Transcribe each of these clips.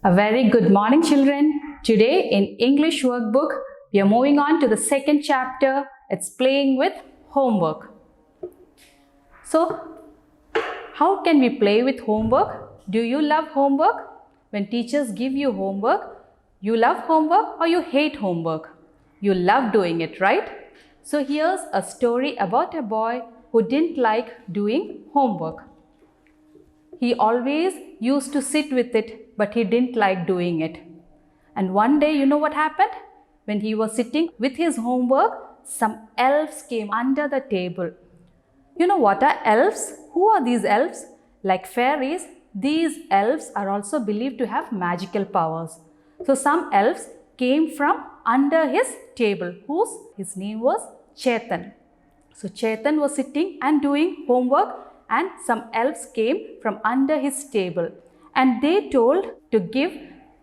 A very good morning, children. Today in English workbook, we are moving on to the second chapter. It's playing with homework. So, how can we play with homework? Do you love homework? When teachers give you homework, you love homework or you hate homework? You love doing it, right? So, here's a story about a boy who didn't like doing homework. He always used to sit with it, but he didn't like doing it. And one day, you know what happened? When he was sitting with his homework, some elves came under the table. You know what are elves? Who are these elves? Like fairies, these elves are also believed to have magical powers. So some elves came from under his table, his name was Chetan. So Chetan was sitting and doing homework, and some elves came from under his table and they told to give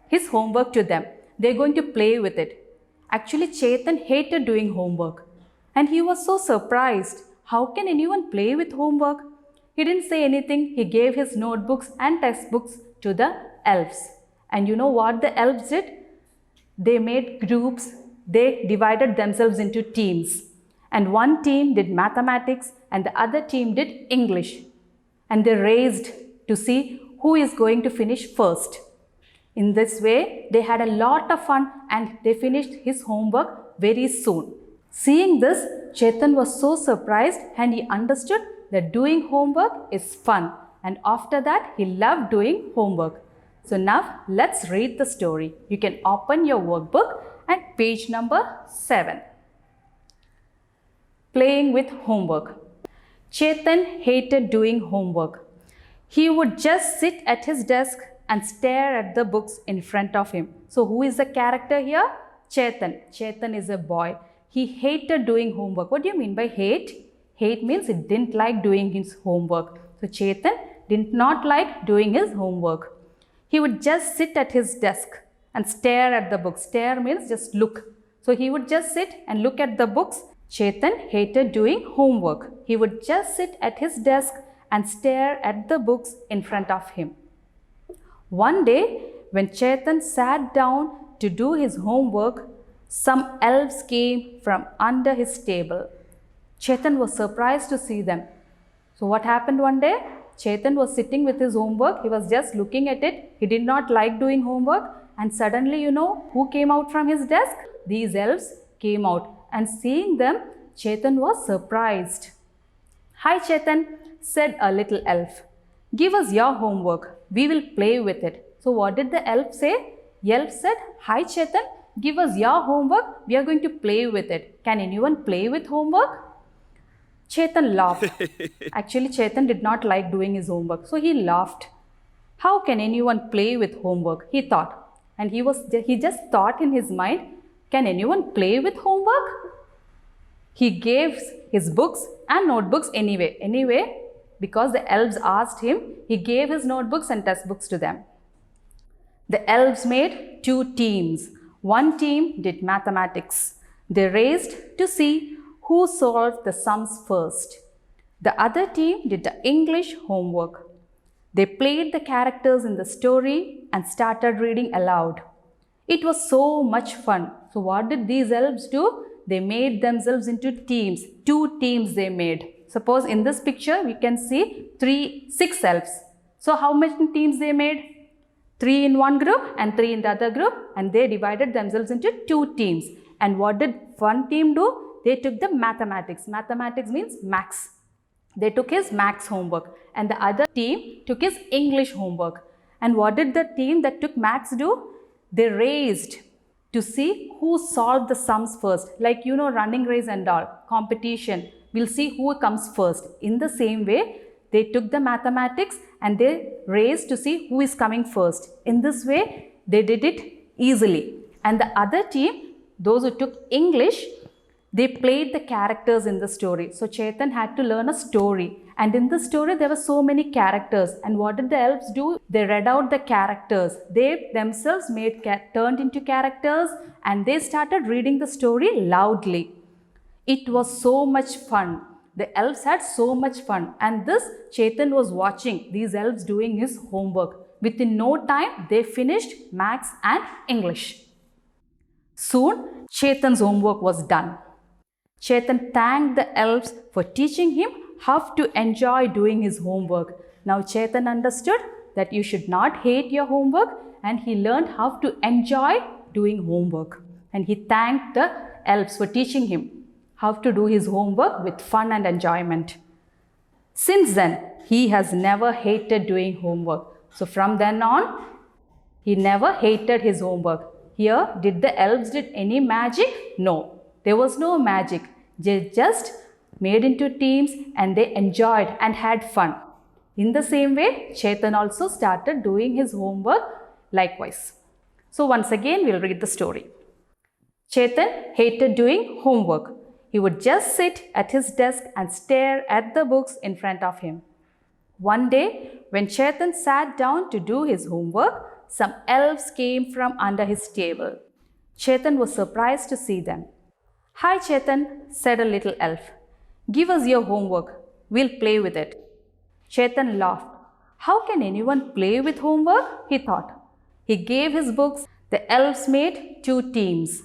his homework to them. They're going to play with it. Actually, Chetan hated doing homework and he was so surprised. How can anyone play with homework? He didn't say anything. He gave his notebooks and textbooks to the elves. And you know what the elves did? They made groups. They divided themselves into teams. And one team did mathematics and the other team did English. And they raced to see who is going to finish first. In this way, they had a lot of fun and they finished his homework very soon. Seeing this, Chetan was so surprised and he understood that doing homework is fun. And after that, he loved doing homework. So now, let's read the story. You can open your workbook at page number 7. Playing with homework. Chetan hated doing homework. He would just sit at his desk and stare at the books in front of him. So who is the character here? Chetan. Chetan is a boy. He hated doing homework. What do you mean by hate? Hate means he didn't like doing his homework. So Chetan did not like doing his homework. He would just sit at his desk and stare at the books. Stare means just look. So he would just sit and look at the books. Chetan hated doing homework. He would just sit at his desk and stare at the books in front of him. One day, when Chetan sat down to do his homework, some elves came from under his table. Chetan was surprised to see them. So what happened one day? Chetan was sitting with his homework. He was just looking at it. He did not like doing homework. And suddenly, you know who came out from his desk? These elves came out. And seeing them, Chetan was surprised. "Hi Chetan," said a little elf. "Give us your homework. We will play with it." So what did the elf say? Elf said, "Hi Chetan, give us your homework. We are going to play with it. Can anyone play with homework?" Chetan laughed. Actually, Chetan did not like doing his homework. So he laughed. How can anyone play with homework? He thought. And he just thought in his mind, can anyone play with homework? He gave his books and notebooks anyway, because the elves asked him, he gave his notebooks and textbooks to them. The elves made 2 teams. One team did mathematics. They raced to see who solved the sums first. The other team did the English homework. They played the characters in the story and started reading aloud. It was so much fun. So what did these elves do? They made themselves into teams. 2 teams they made. Suppose in this picture we can see 6 elves. So how many teams they made? 3 in one group and 3 in the other group, and they divided themselves into 2 teams. And what did one team do? They took the mathematics. Mathematics means maths. They took his maths homework, and the other team took his English homework. And what did the team that took maths do? They raced to see who solved the sums first. Like, you know, running race and all, competition. We'll see who comes first. In the same way, they took the mathematics and they raced to see who is coming first. In this way, they did it easily. And the other team, those who took English, they played the characters in the story. So Chetan had to learn a story. And in the story, there were so many characters. And what did the elves do? They read out the characters. They themselves turned into characters and they started reading the story loudly. It was so much fun. The elves had so much fun, and this Chetan was watching these elves doing his homework. Within no time, they finished Maths and English. Soon, Chetan's homework was done. Chetan thanked the elves for teaching him how to enjoy doing his homework. Now Chetan understood that you should not hate your homework, and he learned how to enjoy doing homework. And he thanked the elves for teaching him how to do his homework with fun and enjoyment. Since then, he has never hated doing homework. So from then on, he never hated his homework. Here, did the elves did any magic? No, there was no magic. They just made into teams and they enjoyed and had fun. In the same way, Chetan also started doing his homework likewise. So once again, we'll read the story. Chetan hated doing homework. He would just sit at his desk and stare at the books in front of him. One day, when Chetan sat down to do his homework, some elves came from under his table. Chetan was surprised to see them. "Hi Chetan," said a little elf. "Give us your homework. We'll play with it." Chetan laughed. How can anyone play with homework? He thought. He gave his books. The elves made two teams.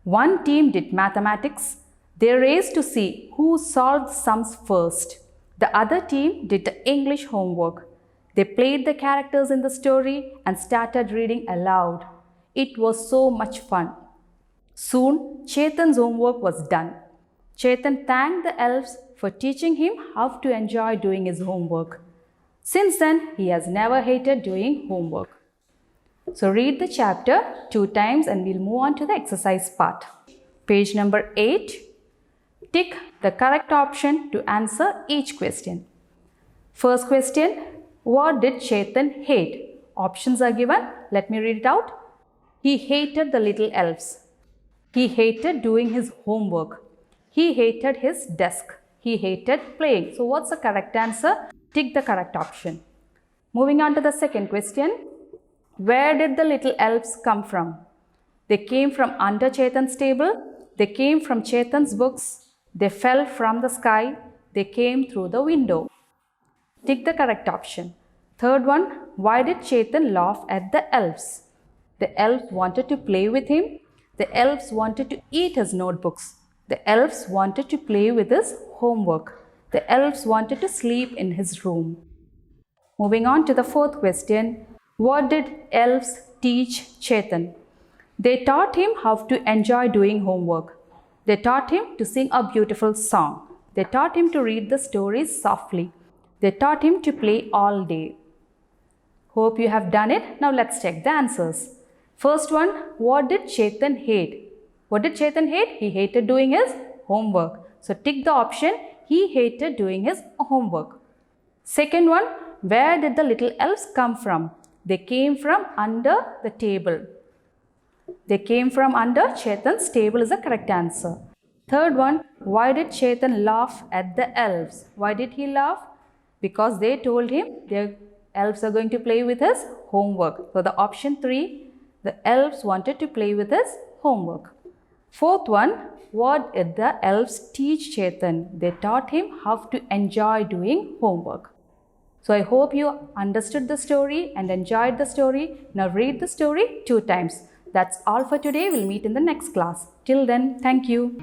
One team did mathematics. They raced to see who solved sums first. The other team did the English homework. They played the characters in the story and started reading aloud. It was so much fun. Soon, Chetan's homework was done. Chetan thanked the elves for teaching him how to enjoy doing his homework. Since then, he has never hated doing homework. So read the chapter 2 times and we'll move on to the exercise part. Page number 8. Tick the correct option to answer each question. First question, what did Chetan hate? Options are given. Let me read it out. He hated the little elves. He hated doing his homework. He hated his desk. He hated playing. So what's the correct answer? Tick the correct option. Moving on to the second question. Where did the little elves come from? They came from under Chetan's table. They came from Chetan's books. They fell from the sky. They came through the window. Tick the correct option. Third one, why did Chetan laugh at the elves? The elves wanted to play with him. The elves wanted to eat his notebooks. The elves wanted to play with his homework. The elves wanted to sleep in his room. Moving on to the fourth question. What did elves teach Chetan? They taught him how to enjoy doing homework. They taught him to sing a beautiful song. They taught him to read the stories softly. They taught him to play all day. Hope you have done it. Now let's check the answers. First one, what did Chetan hate? What did Chetan hate? He hated doing his homework. So tick the option, he hated doing his homework. Second one, where did the little elves come from? They came from under the table. They came from under Chetan's table is the correct answer. Third one, why did Chetan laugh at the elves? Why did he laugh? Because they told him the elves are going to play with his homework. So the option 3, the elves wanted to play with his homework. Fourth one, what did the elves teach Chetan? They taught him how to enjoy doing homework. So I hope you understood the story and enjoyed the story. Now read the story 2 times. That's all for today. We'll meet in the next class. Till then, thank you.